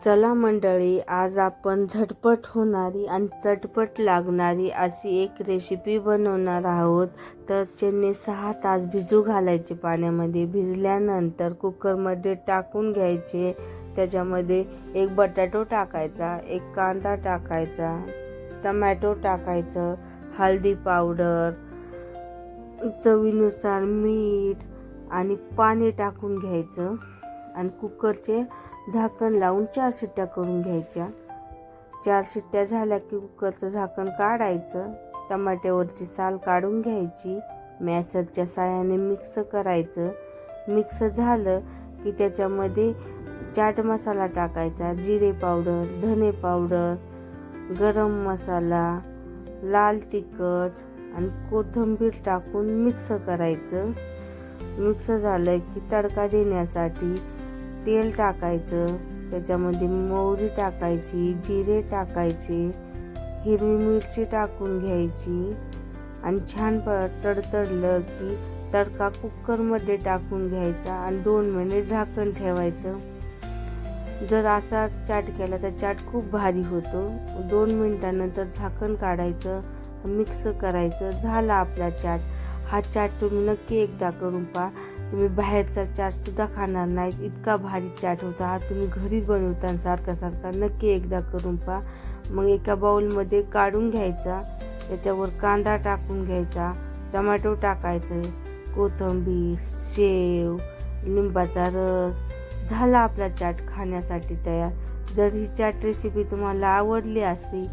चला मंडळी, आज आपण झटपट होणारी आणि चटपट लागणारी अशी एक रेसिपी बनवणार आहोत. तर चणे 6 तास भिजू घालायचे पाण्यामध्ये. भिजल्यानंतर कुकरमध्ये टाकून घ्यायचे. त्याच्यामध्ये एक बटाटो टाकायचा, एक कांदा टाकायचा, टमॅटो टाकायचं, हळदी पावडर, चवीनुसार मीठ आणि पाणी टाकून घ्यायचं आणि कुकरचे झाकण लावून 4 शिट्ट्या करून घ्यायच्या. 4 शिट्ट्या झाल्या की कुकरचं झाकण काढायचं. टमाट्यावरची साल काढून घ्यायची. मॅशरच्या साहाय्याने मिक्स करायचं. मिक्स झालं की त्याच्यामध्ये चाट मसाला टाकायचा, जिरे पावडर, धने पावडर, गरम मसाला, लाल तिखट आणि कोथिंबीर टाकून मिक्स करायचं. मिक्स झालं की तडका देण्यासाठी तेल टाकायचं. त्याच्यामध्ये मोहरी टाकायची, जिरे टाकायचे, हिरवी मिरची टाकून घ्यायची आणि छान तडतडलं की तडका कुकरमध्ये टाकून घ्यायचा आणि 2 मिनिट झाकण ठेवायचं. जर असा चाट केला तर चाट खूप भारी होतो. 2 मिनिटानंतर झाकण काढायचं, मिक्स करायचं. झाला आपला चाट. हा चाट तुम्ही नक्की एकदा करून पहा. तुम्ही बाहेरचा चाट सुद्धा खाणार नाहीत, इतका भारी चाट होता. हा तुम्ही घरी बनवता सारखा नक्की एकदा करून पहा. मग एका बाउलमध्ये काढून घ्यायचा. त्याच्यावर कांदा टाकून घ्यायचा, टोमॅटो टाकायचं, कोथिंबीर, शेव, लिंबाचा रस. झाला आपला चाट खाण्यासाठी तयार. जर ही चाट रेसिपी तुम्हाला आवडली असेल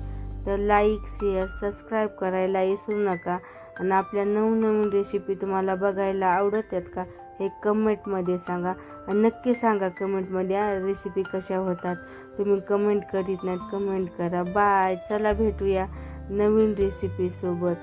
तर लाईक, शेअर, सबस्क्राईब करायला विसरू नका. आणि आपल्या नवनवीन रेसिपी तुम्हाला बघायला आवडत आहेत का हे कमेंटमध्ये सांगा. आणि नक्की सांगा कमेंटमध्ये रेसिपी कशा होतात. तुम्ही कमेंट करीत नाहीत, कमेंट करा. बाय. चला भेटूया नवीन रेसिपी सोबत.